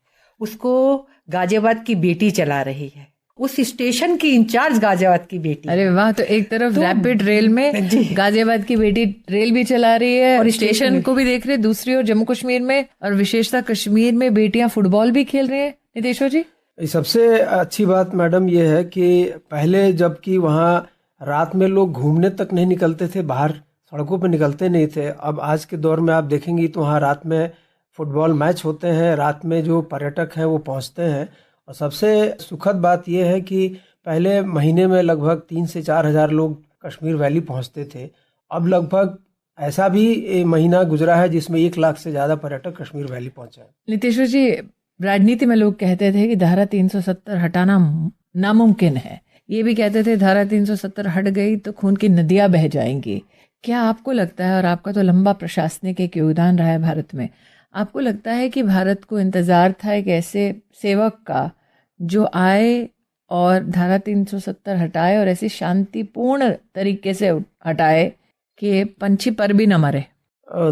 उसको गाजियाबाद की बेटी चला रही है, उस स्टेशन की इंचार्ज गाजियाबाद की बेटी। अरे वाह, तो एक तरफ रैपिड रेल में गाजियाबाद की बेटी रेल भी चला रही है और स्टेशन को भी देख रहे, दूसरी ओर जम्मू कश्मीर में और विशेषता कश्मीर में बेटियां फुटबॉल भी खेल रही हैं। नितेश्वर जी, सबसे अच्छी बात मैडम ये है कि पहले जबकि वहाँ रात में लोग घूमने तक नहीं निकलते थे, बाहर सड़कों पर निकलते नहीं थे, अब आज के दौर में आप देखेंगी तो वहाँ रात में फुटबॉल मैच होते हैं, रात में जो पर्यटक हैं वो पहुँचते हैं। और सबसे सुखद बात यह है कि पहले महीने में लगभग 3 से 4 हज़ार लोग कश्मीर वैली पहुंचते थे, अब लगभग ऐसा भी महीना गुजरा है जिसमें 1 लाख से ज़्यादा पर्यटक कश्मीर वैली पहुंचे हैं। नितेश्वर जी, राजनीति में लोग कहते थे कि धारा 370 हटाना नामुमकिन है, ये भी कहते थे धारा 370 हट गई तो खून की नदियां बह जाएंगी। क्या आपको लगता है, और आपका तो लंबा प्रशासनिक एक योगदान रहा है भारत में, आपको लगता है कि भारत को इंतजार था एक ऐसे सेवक का जो आए और धारा 370 हटाए और ऐसी शांतिपूर्ण तरीके से हटाए कि पंछी पर भी न मरे?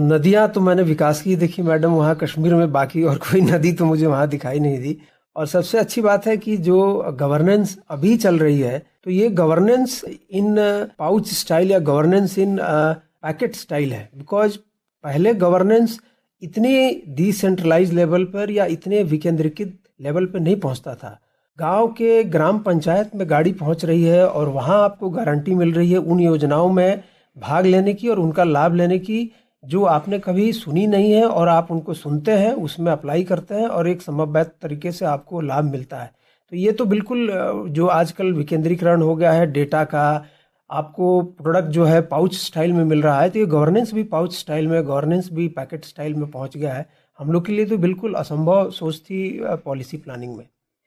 नदियां तो मैंने विकास की देखी मैडम वहाँ कश्मीर में, बाकी और कोई नदी तो मुझे वहाँ दिखाई नहीं दी। और सबसे अच्छी बात है कि जो गवर्नेंस अभी चल रही है, तो ये गवर्नेंस इन पाउच स्टाइल या गवर्नेंस इन पैकेट स्टाइल है। बिकॉज पहले गवर्नेंस इतने डिसेंट्रलाइज लेवल पर या इतने विकेंद्रीकृत लेवल पर नहीं पहुंचता था। गांव के ग्राम पंचायत में गाड़ी पहुंच रही है और वहां आपको गारंटी मिल रही है उन योजनाओं में भाग लेने की और उनका लाभ लेने की जो आपने कभी सुनी नहीं है, और आप उनको सुनते हैं, उसमें अप्लाई करते हैं और एक समयबद्ध तरीके से आपको लाभ मिलता है। तो ये तो बिल्कुल जो आजकल विकेंद्रीकरण हो गया है डेटा का, आपको प्रोडक्ट जो है पाउच स्टाइल में मिल रहा है, तो ये गवर्नेंस भी पाउच स्टाइल में, गवर्नेंस भी पैकेट स्टाइल में पहुंच गया है। हम लोग के लिए तो बिल्कुल असंभव सोच थी पॉलिसी प्लानिंग में।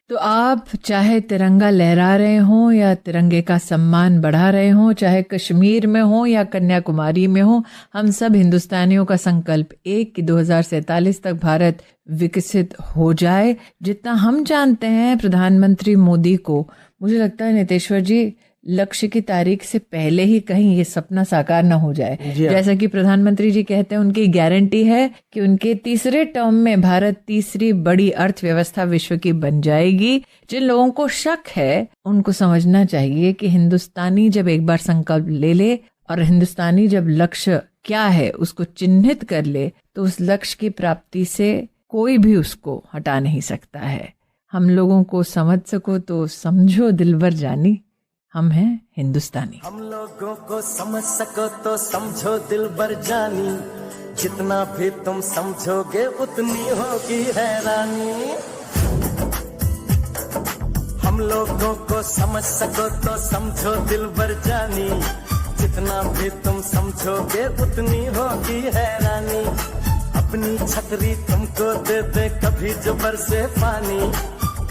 तो आप चाहे तिरंगा लहरा रहे हों या तिरंगे का सम्मान बढ़ा रहे हों, चाहे कश्मीर में हो या कन्याकुमारी में हो, हम सब हिंदुस्तानियों का संकल्प एक कि 2047 तक भारत विकसित हो जाए। जितना हम जानते हैं प्रधानमंत्री मोदी को, मुझे लगता है नितेश्वर जी, लक्ष्य की तारीख से पहले ही कहीं ये सपना साकार न हो जाए। जैसा कि प्रधानमंत्री जी कहते हैं, उनकी गारंटी है कि उनके तीसरे टर्म में भारत तीसरी बड़ी अर्थव्यवस्था विश्व की बन जाएगी। जिन लोगों को शक है उनको समझना चाहिए कि हिंदुस्तानी जब एक बार संकल्प ले ले और हिंदुस्तानी जब लक्ष्य क्या है उसको चिन्हित कर ले, तो उस लक्ष्य की प्राप्ति से कोई भी उसको हटा नहीं सकता है। हम लोगों को समझ सको तो समझो दिलबर जानी, हम हैं हिंदुस्तानी। हम लोगों को समझ सको तो समझो दिलबर जानी, जितना भी तुम समझोगे उतनी होगी हैरानी। हम लोगों को समझ सको तो समझो दिलबर जानी, जितना भी तुम समझोगे उतनी होगी हैरानी। अपनी छतरी तुमको दे दे कभी जो बरसे पानी,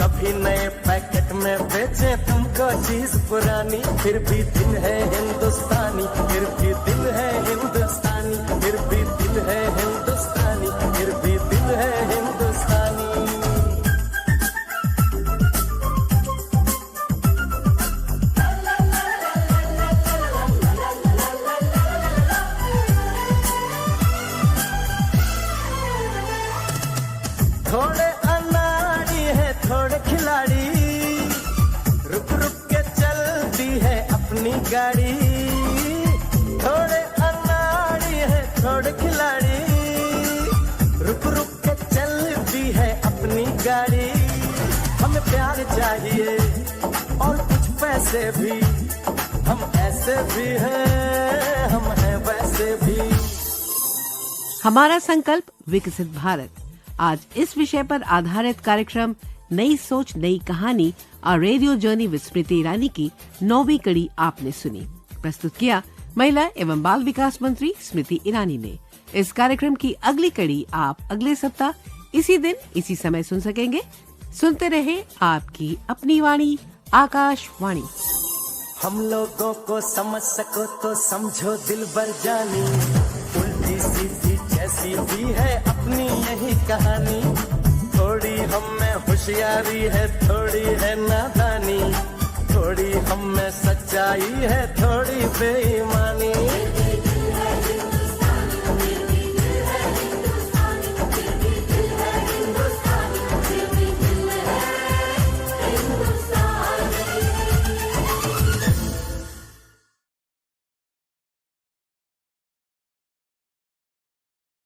कभी नए पैकेट में बेचे तुमको चीज पुरानी, फिर भी दिल है हिंदुस्तानी, फिर भी दिल है हिंदुस्तानी, फिर भी दिल है हिंदुस्तानी, फिर भी दिल है हिंदुस्तानी। थोड़े अनाड़ी है थोड़े खिलाड़ी, रुक रुक के चलती है अपनी गाड़ी। थोड़े अनाड़ी है थोड़े खिलाड़ी, रुक रुक के चलती है अपनी गाड़ी। हमें प्यार चाहिए और कुछ पैसे भी, हम ऐसे भी हैं, हम हैं वैसे भी। हमारा संकल्प विकसित भारत। आज इस विषय पर आधारित कार्यक्रम नई सोच नई कहानी और radio journey with Smriti Irani की 9वीं कड़ी आपने सुनी। प्रस्तुत किया महिला एवं बाल विकास मंत्री स्मृति ईरानी ने। इस कार्यक्रम की अगली कड़ी आप अगले सप्ताह इसी दिन इसी समय सुन सकेंगे। सुनते रहे आपकी अपनी वाणी आकाशवाणी। हम लोगों को समझ सको तो समझो दिलबर जानी, उल्टी सीधी जैसी भी है अपनी यही कहानी। थोड़ी हम में होशियारी है, थोड़ी है नादानी, थोड़ी हम में सच्चाई है, थोड़ी बेईमानी।